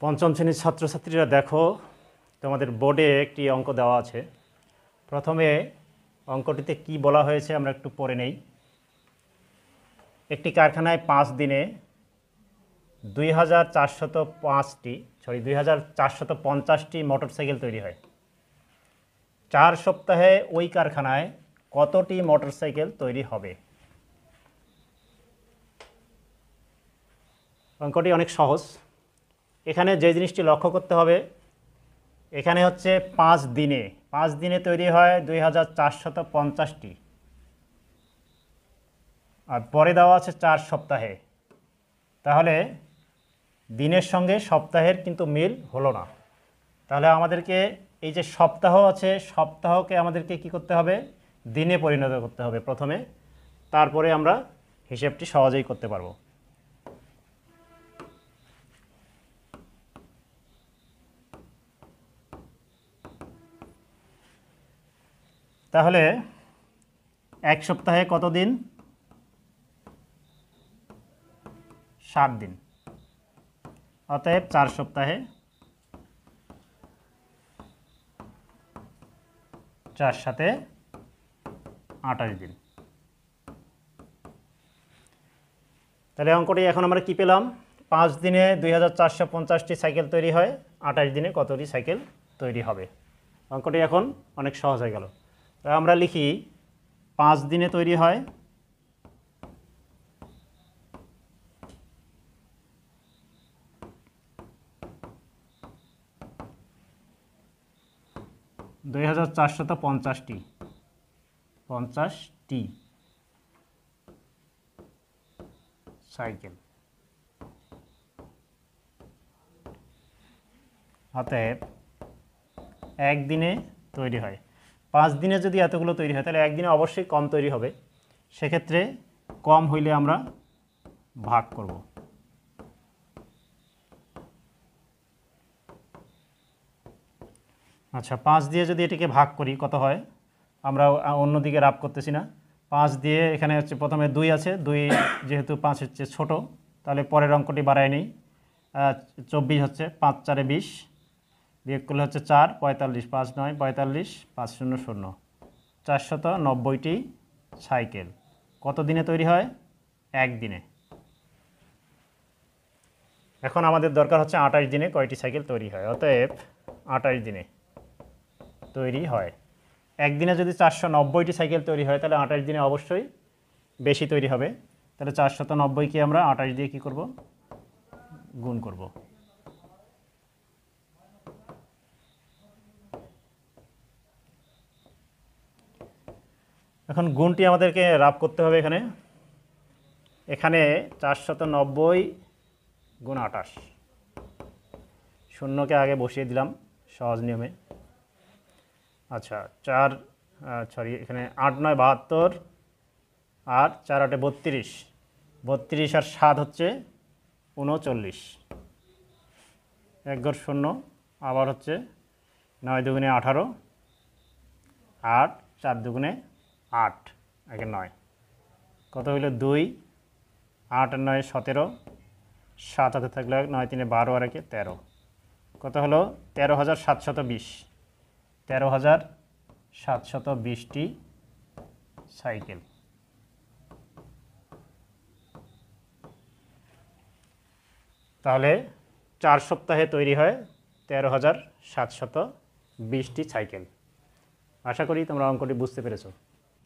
পঞ্চম শ্রেণীর ছাত্রছাত্রীরা দেখো, তোমাদের বোর্ডে একটি অঙ্ক দেওয়া আছে। প্রথমে অঙ্কটিতে কি বলা হয়েছে আমরা একটু পড়ে নেই। একটি কারখানায় 5 দিনে 2450টি মোটরসাইকেল তৈরি হয়। 4 সপ্তাহে ওই কারখানায় কতটি মোটরসাইকেল তৈরি হবে? অঙ্কটি অনেক সহজ। এখানে যে জিনিসটি লক্ষ্য করতে হবে, এখানে হচ্ছে 5 দিনে তৈরি হয় 2450টি, আর পরে দেওয়া আছে 4 সপ্তাহে। তাহলে দিনের সঙ্গে সপ্তাহের কিন্তু মিল হলো না। তাহলে আমাদেরকে এই যে সপ্তাহ আছে, সপ্তাহকে আমাদেরকে কি করতে হবে? দিনে পরিণত করতে হবে প্রথমে, তারপরে আমরা হিসেবটি সহজেই করতে পারবো। তাহলে এক সপ্তাহে কত দিন? 7 দিন। অতএব 4 সপ্তাহে 4 সাথে 28 দিন। তাহলে অঙ্কটি এখন আমরা কি পেলাম? 5 দিনে 2450টি সাইকেল তৈরি হয়, 28 দিনে কতটি সাইকেল তৈরি হবে? অঙ্কটি এখন অনেক সহজ হয়ে গেল। তাই আমরা লিখি 5 দিনে তৈরি হয় 2450টি সাইকেল। অতএব একদিনে তৈরি হয়। 5 দিনে যদি এতগুলো তৈরি হয় তাহলে একদিনে অবশ্যই কম তৈরি হবে। সেক্ষেত্রে কম হইলে আমরা ভাগ করব। আচ্ছা, 5 দিয়ে যদি এটিকে ভাগ করি কত হয়? আমরা অন্যদিকে রাফ করতেছি না। 5 দিয়ে এখানে হচ্ছে প্রথমে 2 আছে, 2 যেহেতু 5 হচ্ছে ছোট, তাহলে পরের অঙ্কটি বাড়ায় নেই। 24 হচ্ছে, 5 4 20, বিয়োগ করলে হচ্ছে 4, 45, 5 9 45, 5 0 0, 490টি সাইকেল কত দিনে তৈরি হয়? একদিনে। এখন আমাদের দরকার হচ্ছে 28 দিনে কয়টি সাইকেল তৈরি হয়। অতএব 28 দিনে তৈরি হয়। একদিনে যদি 490টি সাইকেল তৈরি হয় তাহলে 28 দিনে অবশ্যই বেশি তৈরি হবে। তাহলে 490কে আমরা 28 দিয়ে কী করব? গুণ করব। এখন গুণটি আমাদেরকে রাফ করতে হবে। এখানে 490 গুণ 28, শূন্যকে আগে বসিয়ে দিলাম সহজ নিয়মে। আচ্ছা, এখানে 8 9 72, আর 4 8 32, 32 আর 7 হচ্ছে 39, 1 ঘর শূন্য, আবার হচ্ছে 9 দুগুণে 18, 8 4 দুগুণে 8, একে 9, কত হইল? 2, 8 আর 9 17, 7 হাতে থাকলে 9 3 12 আর 1 13, কত হলো? 13,720, 13,720টি সাইকেল। তাহলে 4 সপ্তাহে তৈরি হয় 13,720টি সাইকেল। আশা করি তোমরা অঙ্কটি বুঝতে পেরেছো।